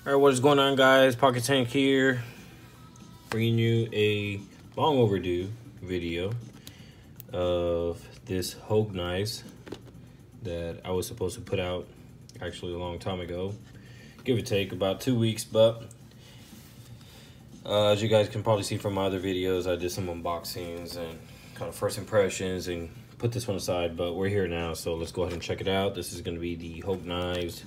Alright, what is going on, guys? Pocket Tank here, bringing you a long overdue video of this Hogue knives that I was supposed to put out actually a long time ago, give or take about 2 weeks. But as you guys can probably see from my other videos, I did some unboxings and kind of first impressions and put this one aside, but we're here now, so let's go ahead and check it out. This is going to be the Hogue knives.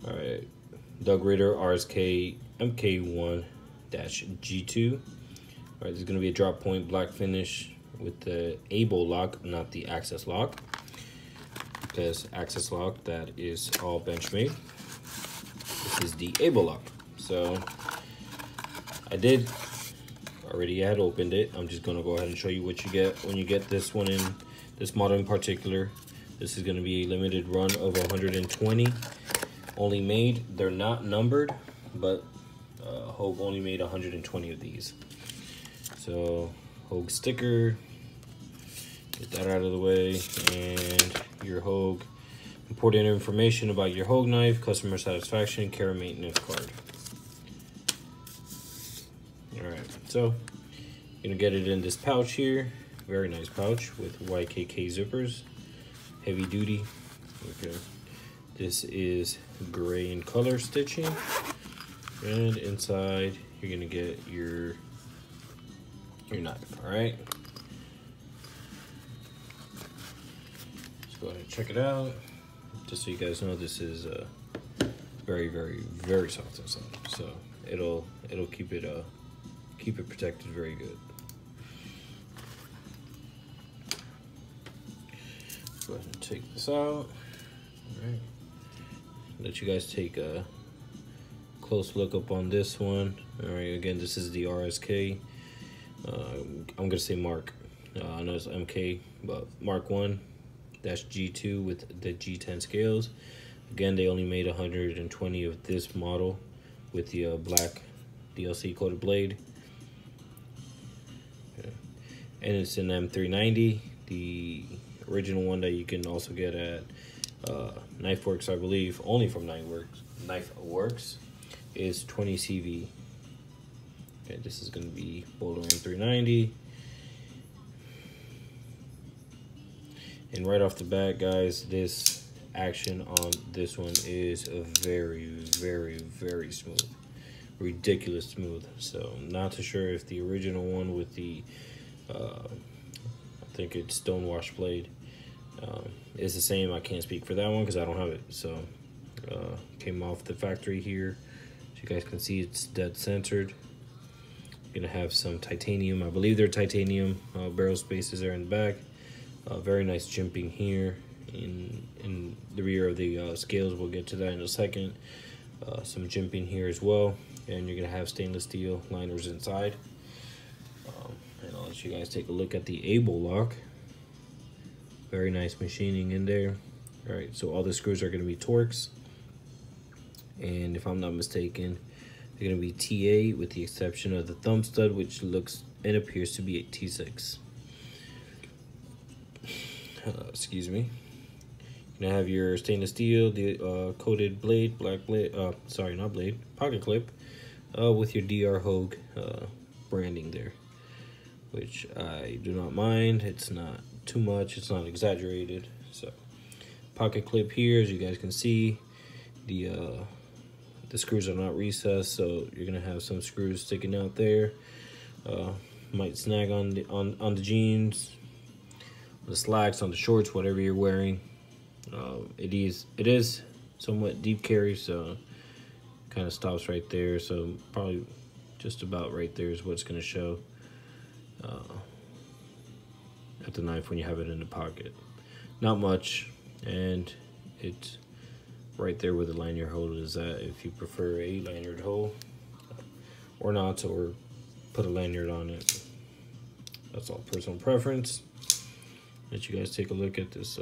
Alright, Ritter RSK MK1-G2. Alright, this is going to be a drop point black finish with the able lock, not the access lock, because access lock, that is all bench made. This is the able lock. So I had opened it. I'm just going to go ahead and show you what you get when you get this one, in this model in particular. This is going to be a limited run of 120 only made. They're not numbered, but Hogue only made 120 of these. So Hogue sticker, get that out of the way, and your Hogue important information about your Hogue knife, customer satisfaction, care and maintenance card. Alright, so you're gonna get it in this pouch here. Very nice pouch with YKK zippers, heavy duty. Okay, this is gray in color stitching, and inside you're gonna get your knife. All right, let's go ahead and check it out. Just so you guys know, this is very, very, very soft inside, so it'll keep it protected very good. Go ahead and take this out. All right, let you guys take a close look up on this one. All right, again, this is the RSK. I'm gonna say Mark. I know it's MK, but Mark 1-G2 with the G10 scales. Again, they only made 120 of this model with the black DLC coated blade. Okay. And it's an M390, the original one that you can also get at Knife Works, I believe, only from Knife Works, is 20 CV. Okay, this is going to be Boulder M390. And right off the bat, guys, this action on this one is very, very, very smooth. Ridiculous smooth. So not too sure if the original one with the I think it's stonewash blade is the same. I can't speak for that one because I don't have it. So came off the factory here. As you guys can see, it's dead centered. Gonna have some titanium, I believe they're titanium barrel spaces there in the back. Very nice jimping here in the rear of the scales. We'll get to that in a second. Some jimping here as well, and you're gonna have stainless steel liners inside. And I'll let you guys take a look at the able lock. Very nice machining in there. All right, so all the screws are gonna be Torx, and if I'm not mistaken, they're gonna be TA with the exception of the thumb stud, which looks and appears to be a T6. Excuse me. You're gonna have your stainless steel, the coated blade, black blade, sorry, not blade, pocket clip, with your DR Hogue branding there, which I do not mind. It's not too much, it's not exaggerated. So pocket clip here, as you guys can see, the screws are not recessed, so you're gonna have some screws sticking out there. Might snag on the jeans, the slacks, on the shorts, whatever you're wearing. It is somewhat deep carry, so kind of stops right there. So probably just about right there is what's gonna show at the knife when you have it in the pocket. Not much, and it's right there where the lanyard hole is at, if you prefer a lanyard hole or not, or put a lanyard on it. That's all personal preference. Let you guys take a look at this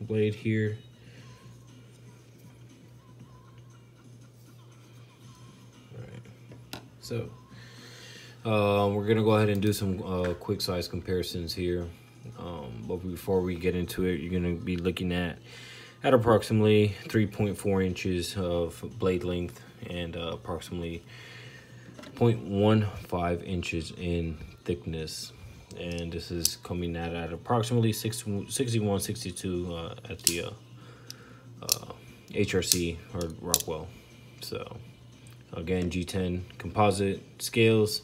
blade here. All right, so we're gonna go ahead and do some quick size comparisons here. But before we get into it, you're gonna be looking at at approximately 3.4 inches of blade length and approximately 0.15 inches in thickness. And this is coming at approximately 6162 at the HRC or Rockwell. So again, G10 composite scales.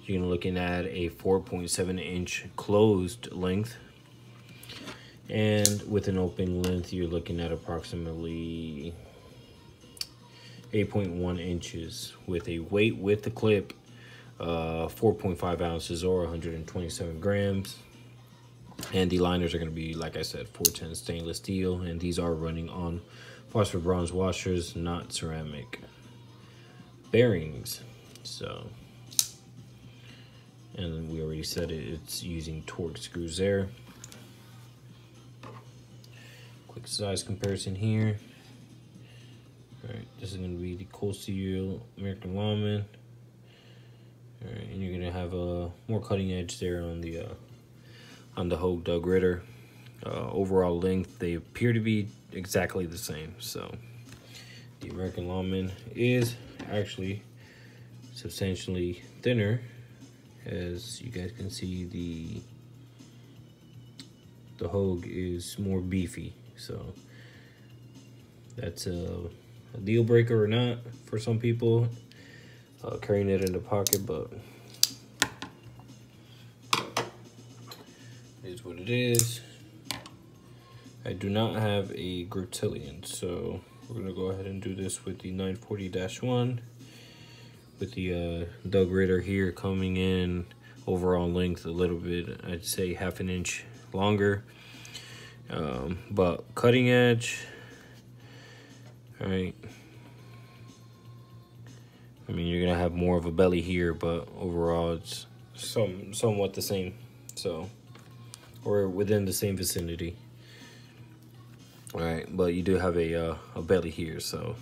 You're looking at a 4.7 inch closed length, and with an open length you're looking at approximately 8.1 inches with a weight with the clip 4.5 ounces or 127 grams. And the liners are going to be, like I said, 410 stainless steel, and these are running on phosphor bronze washers, not ceramic bearings. So, and we already said it's using Torx screws there. Quick size comparison here. All right, this is going to be the Cold Steel American Lawman. All right, and you're going to have a more cutting edge there on the Hogue Doug Ritter. Overall length, they appear to be exactly the same. So the American Lawman is actually substantially thinner. As you guys can see, the Hogue is more beefy. So that's a deal breaker or not for some people, carrying it in the pocket, but it is what it is. I do not have a Grottillion, so we're gonna go ahead and do this with the 940-1 with the Doug Ritter here coming in overall length a little bit, I'd say half an inch longer, but cutting edge. All right, I mean, you're gonna have more of a belly here, but overall it's somewhat the same, so, or within the same vicinity. All right, but you do have a belly here, so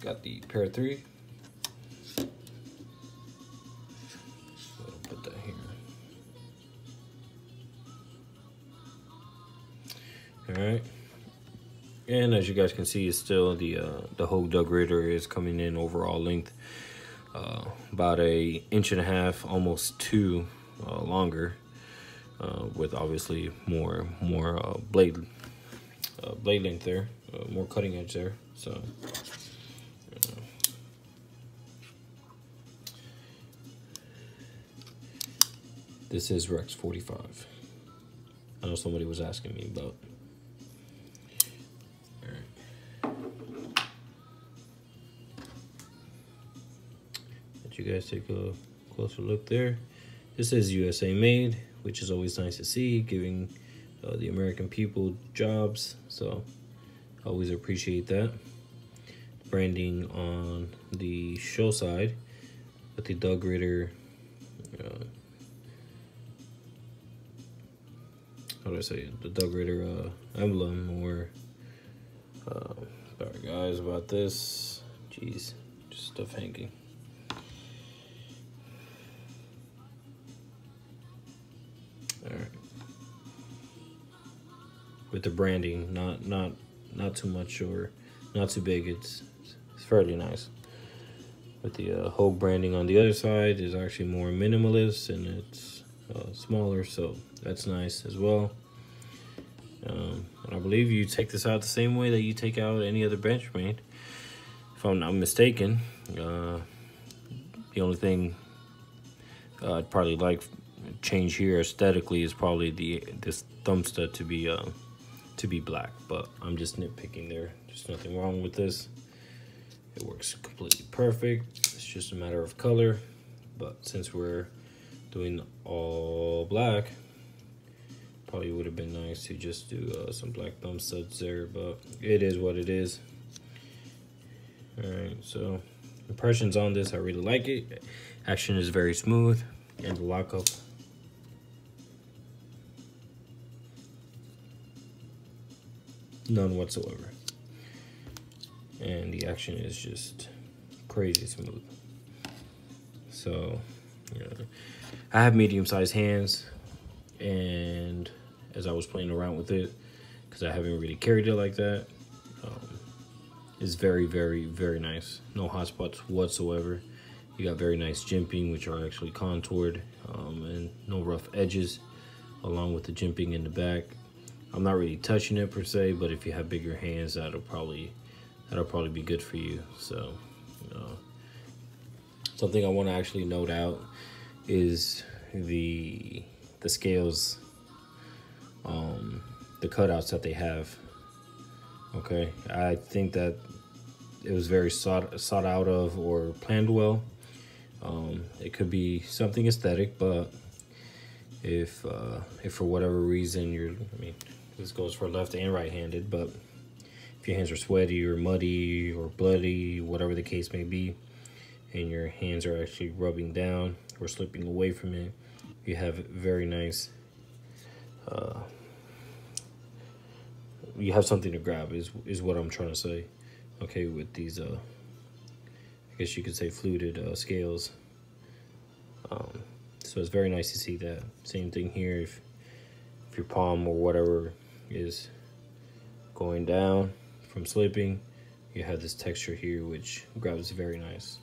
got the pair 3. So I'll put that here. All right, and as you guys can see, it's still the Hogue Doug Ritter is coming in overall length about a inch and a half, almost 2 longer, with obviously more blade length there, more cutting edge there. So this is Rex 45. I know somebody was asking me about. You guys take a closer look there. This is USA made, which is always nice to see, giving the American people jobs, so always appreciate that. Branding on the show side with the Doug Ritter, how do I say it? The Doug Ritter emblem, or sorry guys about this, jeez, just stuff hanging. All right. With the branding, not too much or not too big. It's fairly nice. With the Hogue branding on the other side is actually more minimalist, and it's smaller, so that's nice as well. And I believe you take this out the same way that you take out any other Benchmade, if I'm not mistaken. The only thing I'd probably like change here aesthetically is probably this thumb stud to be black, but I'm just nitpicking there. There's nothing wrong with this. It works completely perfect. It's just a matter of color, but since we're doing all black, probably would have been nice to just do some black thumb studs there, but it is what it is. All right, so impressions on this, I really like it. Action is very smooth, and the lockup, none whatsoever. And the action is just crazy smooth. So I have medium-sized hands, and as I was playing around with it, because I haven't really carried it like that, it's very, very, very nice. No hot spots whatsoever. You got very nice jimping, which are actually contoured, and no rough edges, along with the jimping in the back. I'm not really touching it per se, but if you have bigger hands, that'll probably be good for you. So something I want to actually note out is the scales, the cutouts that they have. Okay, I think that it was very sought out of or planned well. It could be something aesthetic, but if for whatever reason this goes for left and right-handed, but if your hands are sweaty or muddy or bloody, whatever the case may be, and your hands are actually rubbing down or slipping away from it, you have very nice, you have something to grab is what I'm trying to say. Okay, with these, I guess you could say fluted scales. So it's very nice to see that. Same thing here, if your palm or whatever is going down from slipping, you have this texture here which grabs very nice.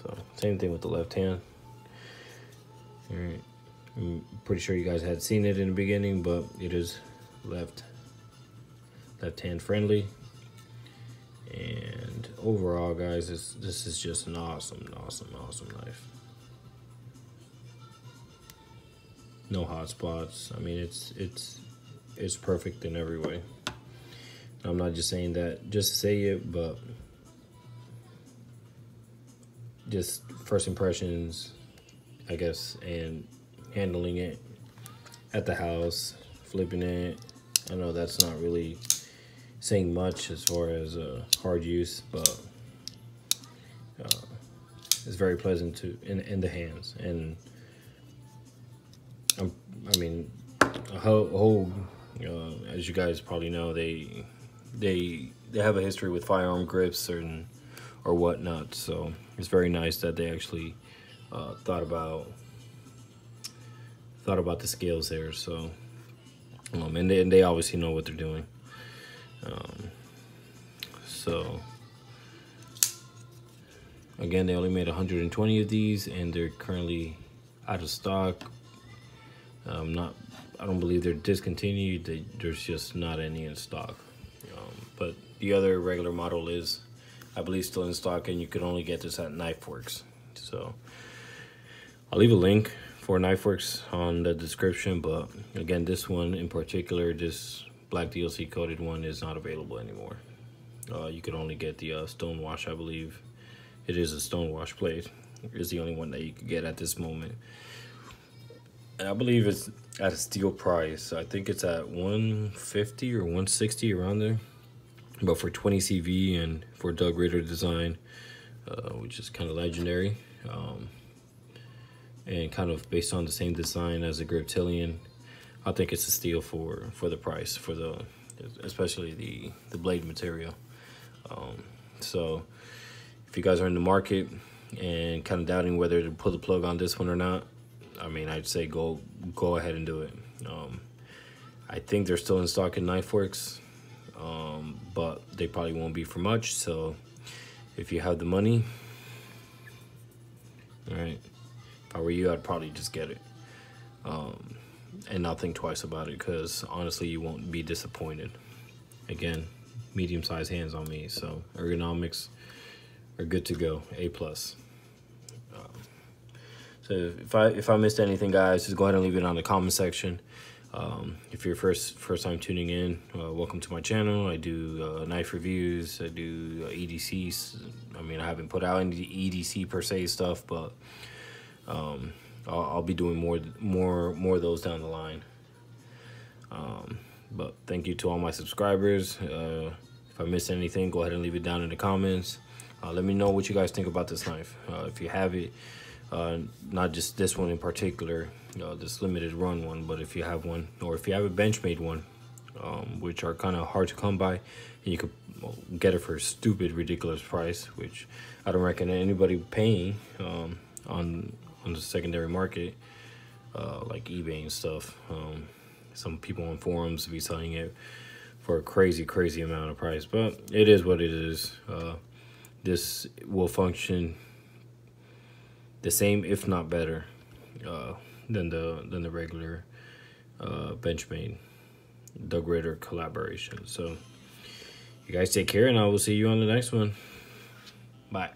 So same thing with the left hand. All right, I'm pretty sure you guys had seen it in the beginning, but it is left hand friendly. And overall, guys, this is just an awesome knife. No hot spots. I mean, it's perfect in every way. I'm not just saying that just to say it, but just first impressions, I guess, and handling it at the house, flipping it. I know that's not really saying much as far as hard use, but it's very pleasant to in the hands. And I mean, Hogue, as you guys probably know, they have a history with firearm grips or whatnot. So it's very nice that they actually thought about the scales there. So and they obviously know what they're doing. So again, they only made 120 of these, and they're currently out of stock. I don't believe they're discontinued. There's just not any in stock. But the other regular model is, I believe, still in stock, and you could only get this at KnifeWorks. So I'll leave a link for KnifeWorks on the description, but again, this one in particular, this black DLC coated one, is not available anymore. You could only get the Stonewash, I believe. It is a Stonewash blade. It's the only one that you could get at this moment. And I believe it's at a steal price. I think it's at 150 or 160, around there. But for 20 CV and for Doug Ritter design, which is kind of legendary, and kind of based on the same design as a Griptilian, I think it's a steal for the price, for especially the blade material. So if you guys are in the market and kind of doubting whether to pull the plug on this one or not, I mean, I'd say go ahead and do it. I think they're still in stock at KnifeWorks, but they probably won't be for much. So if you have the money, all right, if I were you, I'd probably just get it, and not think twice about it, because honestly, you won't be disappointed. Again, medium-sized hands on me, so ergonomics are good to go, A+. So if I missed anything, guys, just go ahead and leave it on the comment section. If you're first time tuning in, welcome to my channel. I do knife reviews. I do EDCs. I mean, I haven't put out any EDC per se stuff, but I'll be doing more of those down the line. But thank you to all my subscribers. If I missed anything, go ahead and leave it down in the comments. Let me know what you guys think about this knife. If you have it, not just this one in particular, this limited run one, but if you have one, or if you have a Benchmade one, which are kind of hard to come by, and you could get it for a stupid, ridiculous price, which I don't reckon anybody paying on on the secondary market, like eBay and stuff. Some people on forums be selling it for a crazy amount of price, but it is what it is. This will function the same, if not better, than the regular Benchmade Doug Ritter collaboration. So you guys take care, and I will see you on the next one. Bye.